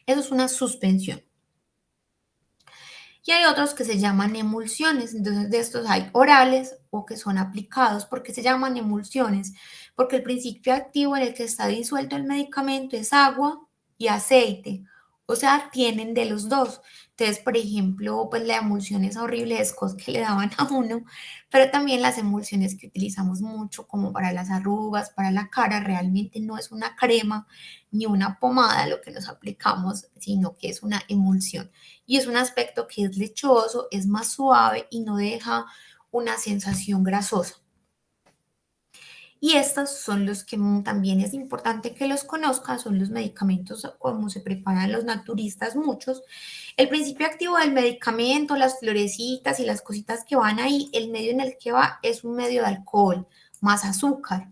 Eso es una suspensión. Y hay otros que se llaman emulsiones. Entonces, de estos hay orales o que son aplicados. ¿Por qué se llaman emulsiones? Porque el principio activo en el que está disuelto el medicamento es agua y aceite. O sea, tienen de los dos. Entonces, por ejemplo, pues la emulsión es horrible de escos que le daban a uno, pero también las emulsiones que utilizamos mucho como para las arrugas, para la cara, realmente no es una crema ni una pomada lo que nos aplicamos, sino que es una emulsión y es un aspecto que es lechoso, es más suave y no deja una sensación grasosa. Y estos son los que también es importante que los conozcan, son los medicamentos como se preparan los naturistas muchos. El principio activo del medicamento, las florecitas y las cositas que van ahí, el medio en el que va es un medio de alcohol más azúcar.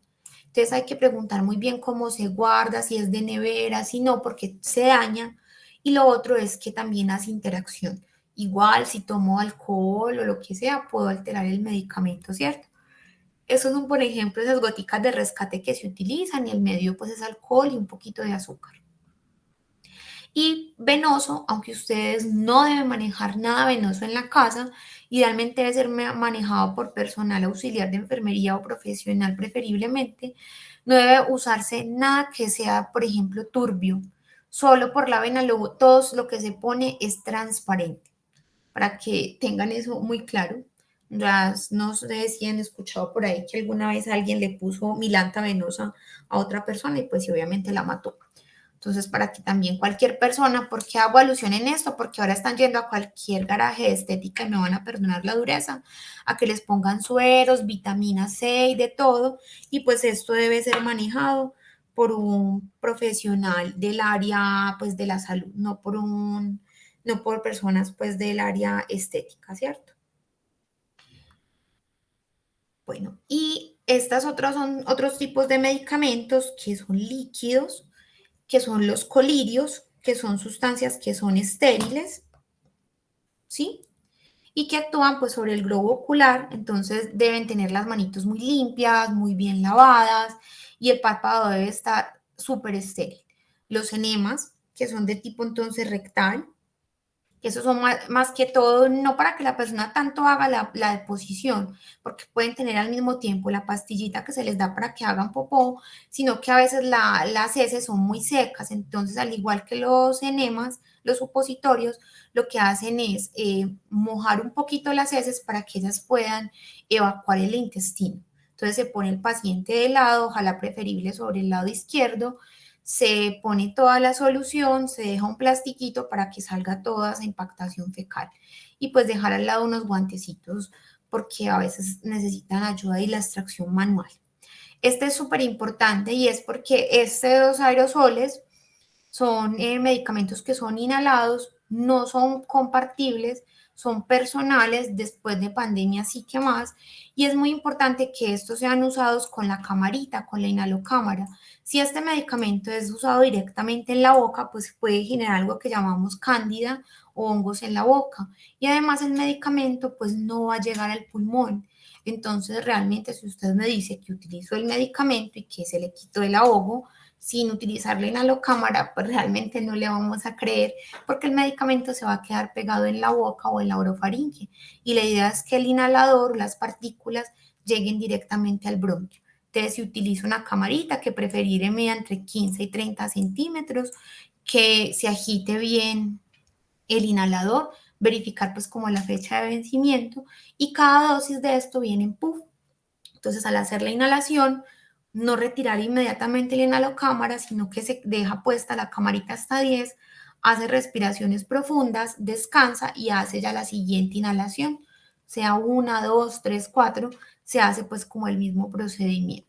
Entonces hay que preguntar muy bien cómo se guarda, si es de nevera, si no, porque se daña. Y lo otro es que también hace interacción. Igual si tomo alcohol o lo que sea, puedo alterar el medicamento, ¿cierto? Esos son, por ejemplo, esas goticas de rescate que se utilizan y el medio pues es alcohol y un poquito de azúcar. Y venoso, aunque ustedes no deben manejar nada venoso en la casa, idealmente debe ser manejado por personal auxiliar de enfermería o profesional preferiblemente. No debe usarse nada que sea, por ejemplo, turbio. Solo por la vena, todo lo que se pone es transparente, para que tengan eso muy claro. No sé si han escuchado por ahí que alguna vez alguien le puso milanta venosa a otra persona y pues sí, obviamente la mató. Entonces, para que también cualquier persona, ¿por qué hago alusión en esto? Porque ahora están yendo a cualquier garaje de estética y me van a perdonar la dureza, a que les pongan sueros, vitamina C y de todo. Y pues esto debe ser manejado por un profesional del área pues de la salud, no por personas pues del área estética, ¿cierto? Bueno, y estas otras son otros tipos de medicamentos que son líquidos, que son los colirios, que son sustancias que son estériles, ¿sí? Y que actúan pues sobre el globo ocular, entonces deben tener las manitos muy limpias, muy bien lavadas y el párpado debe estar súper estéril. Los enemas, que son de tipo entonces rectal, esos son más que todo, no para que la persona tanto haga la deposición, porque pueden tener al mismo tiempo la pastillita que se les da para que hagan popó, sino que a veces las heces son muy secas, entonces al igual que los enemas, los supositorios, lo que hacen es mojar un poquito las heces para que ellas puedan evacuar el intestino. Entonces se pone el paciente de lado, ojalá preferible sobre el lado izquierdo, se pone toda la solución, se deja un plastiquito para que salga toda esa impactación fecal y pues dejar al lado unos guantecitos porque a veces necesitan ayuda y la extracción manual. Este es súper importante y es porque estos aerosoles son medicamentos que son inhalados, no son compartibles, son personales, después de pandemia sí que más, y es muy importante que estos sean usados con la camarita, con la inhalocámara. Si este medicamento es usado directamente en la boca, pues puede generar algo que llamamos cándida o hongos en la boca, y además el medicamento pues no va a llegar al pulmón. Entonces, realmente, si usted me dice que utilizó el medicamento y que se le quitó el ahogo, sin utilizar la inhalocámara, pues realmente no le vamos a creer porque el medicamento se va a quedar pegado en la boca o en la orofaringe. Y la idea es que el inhalador, las partículas, lleguen directamente al bronquio. Entonces, si utilizo una camarita, que preferiré mida entre 15 y 30 centímetros, que se agite bien el inhalador, verificar pues como la fecha de vencimiento y cada dosis de esto viene en puff. Entonces, al hacer la inhalación, no retirar inmediatamente el inhalocámara, sino que se deja puesta la camarita hasta 10, hace respiraciones profundas, descansa y hace ya la siguiente inhalación, sea una, dos, tres, cuatro, se hace pues como el mismo procedimiento.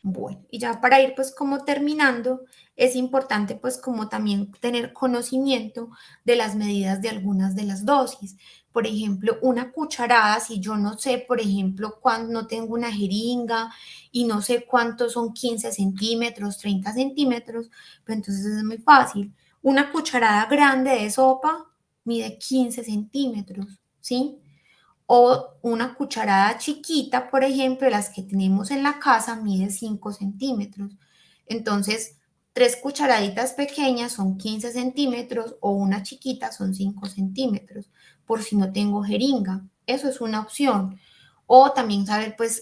Bueno, y ya para ir pues como terminando, es importante pues como también tener conocimiento de las medidas de algunas de las dosis. Por ejemplo, una cucharada, si yo no sé, por ejemplo, cuando no tengo una jeringa y no sé cuántos son 15 centímetros, 30 centímetros, pues entonces es muy fácil. Una cucharada grande de sopa mide 15 centímetros, ¿sí? O una cucharada chiquita, por ejemplo, las que tenemos en la casa, mide 5 centímetros. Entonces, 3 cucharaditas pequeñas son 15 centímetros o una chiquita son 5 centímetros, por si no tengo jeringa. Eso es una opción. O también saber, pues,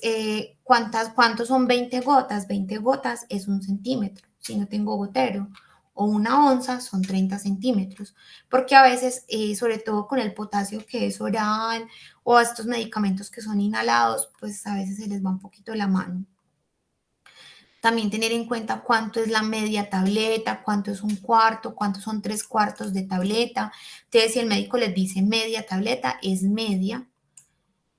cuántos son 20 gotas. 20 gotas es 1 centímetro, si no tengo gotero. O una onza son 30 centímetros. Porque a veces, sobre todo con el potasio que es oral, o a estos medicamentos que son inhalados, pues a veces se les va un poquito la mano. También tener en cuenta cuánto es la media tableta, cuánto es un cuarto, cuántos son 3 cuartos de tableta. Entonces, si el médico les dice media tableta, es media.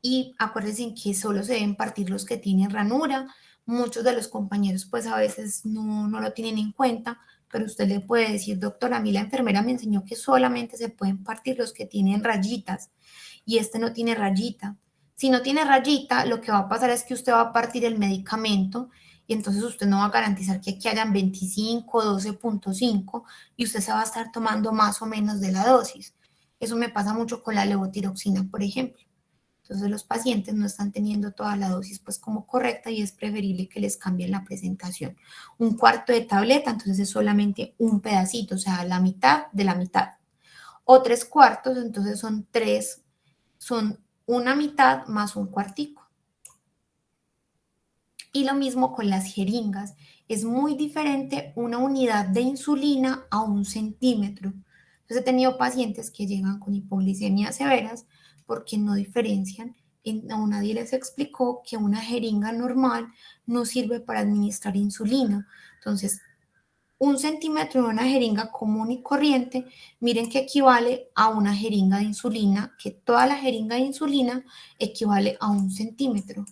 Y acuérdense que solo se deben partir los que tienen ranura. Muchos de los compañeros pues a veces no lo tienen en cuenta, pero usted le puede decir, doctora, a mí la enfermera me enseñó que solamente se pueden partir los que tienen rayitas y este no tiene rayita. Si no tiene rayita, lo que va a pasar es que usted va a partir el medicamento y entonces usted no va a garantizar que aquí hayan 25, 12,5 y usted se va a estar tomando más o menos de la dosis. Eso me pasa mucho con la levotiroxina, por ejemplo. Entonces los pacientes no están teniendo toda la dosis pues como correcta y es preferible que les cambien la presentación. 1 cuarto de tableta, entonces es solamente un pedacito, o sea, la mitad de la mitad. O 3 cuartos, entonces son una mitad más un cuartico. Y lo mismo con las jeringas. Es muy diferente una unidad de insulina a 1 centímetro. Entonces he tenido pacientes que llegan con hipoglicemias severas porque no diferencian. A nadie les explicó que una jeringa normal no sirve para administrar insulina. Entonces, 1 centímetro de una jeringa común y corriente, miren que equivale a una jeringa de insulina, que toda la jeringa de insulina equivale a 1 centímetro.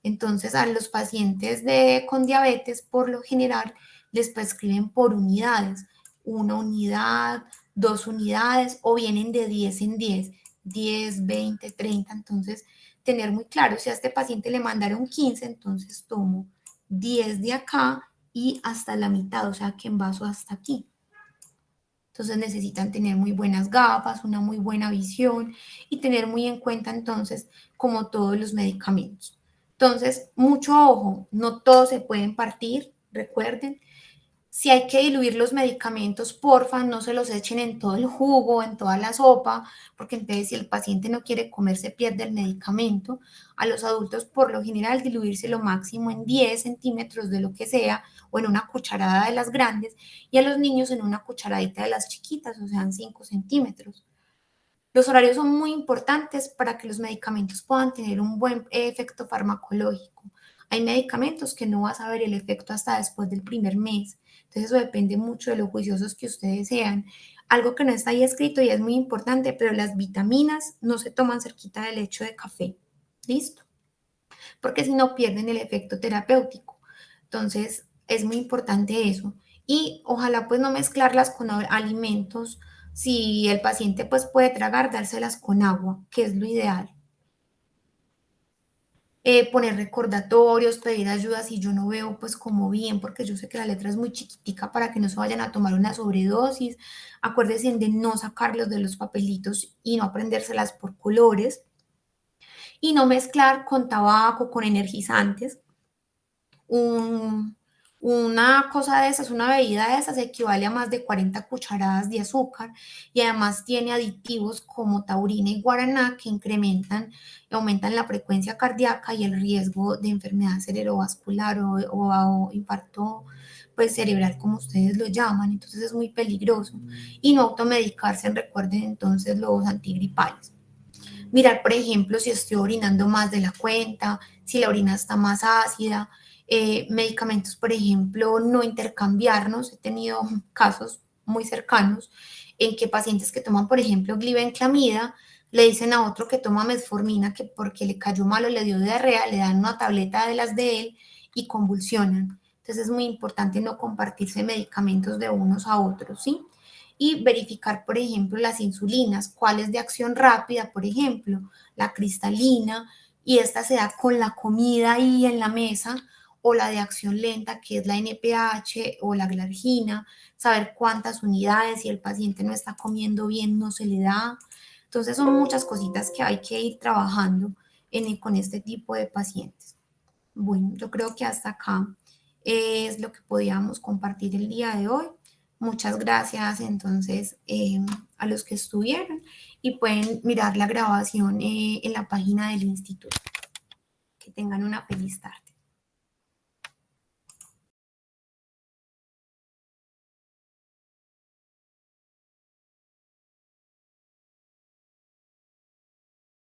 Entonces, a los pacientes con diabetes, por lo general, les prescriben por unidades, 1 unidad, 2 unidades, o vienen de 10 en 10, 10, 20, 30. Entonces, tener muy claro, si a este paciente le mandaron 15, entonces tomo 10 de acá y hasta la mitad, o sea que envaso hasta aquí. Entonces necesitan tener muy buenas gafas, una muy buena visión y tener muy en cuenta entonces como todos los medicamentos. Entonces, mucho ojo, no todos se pueden partir, recuerden, si hay que diluir los medicamentos, porfa, no se los echen en todo el jugo, en toda la sopa, porque entonces si el paciente no quiere comer, se pierde el medicamento. A los adultos, por lo general, diluirse lo máximo en 10 centímetros de lo que sea, o en una cucharada de las grandes, y a los niños en una cucharadita de las chiquitas, o sea, en 5 centímetros. Los horarios son muy importantes para que los medicamentos puedan tener un buen efecto farmacológico. Hay medicamentos que no vas a ver el efecto hasta después del primer mes. Entonces eso depende mucho de lo juiciosos que ustedes sean. Algo que no está ahí escrito y es muy importante, pero las vitaminas no se toman cerquita del lecho de café. ¿Listo? Porque si no pierden el efecto terapéutico. Entonces es muy importante eso. Y ojalá pues no mezclarlas con alimentos. Si el paciente pues puede tragar, dárselas con agua, que es lo ideal. Poner recordatorios, pedir ayuda si yo no veo pues como bien, porque yo sé que la letra es muy chiquitica para que no se vayan a tomar una sobredosis. Acuérdense de no sacarlos de los papelitos y no aprendérselas por colores. Y no mezclar con tabaco, con energizantes, un, Una cosa de esas, una bebida de esas equivale a más de 40 cucharadas de azúcar y además tiene aditivos como taurina y guaraná que aumentan la frecuencia cardíaca y el riesgo de enfermedad cerebrovascular o infarto pues, cerebral, como ustedes lo llaman. Entonces es muy peligroso. Y no automedicarse, recuerden entonces los antigripales. Mirar, por ejemplo, si estoy orinando más de la cuenta, si la orina está más ácida, medicamentos, por ejemplo, no intercambiarnos. He tenido casos muy cercanos en que pacientes que toman, por ejemplo, glibenclamida, le dicen a otro que toma metformina que porque le cayó mal o le dio diarrea, le dan una tableta de las de él y convulsionan. Entonces es muy importante no compartirse medicamentos de unos a otros, ¿sí? Y verificar, por ejemplo, las insulinas, cuál es de acción rápida, por ejemplo, la cristalina, y esta se da con la comida ahí en la mesa, o la de acción lenta, que es la NPH o la glargina, saber cuántas unidades, si el paciente no está comiendo bien, no se le da. Entonces son muchas cositas que hay que ir trabajando con este tipo de pacientes. Bueno, yo creo que hasta acá es lo que podíamos compartir el día de hoy. Muchas gracias entonces a los que estuvieron y pueden mirar la grabación en la página del instituto. Que tengan una feliz tarde.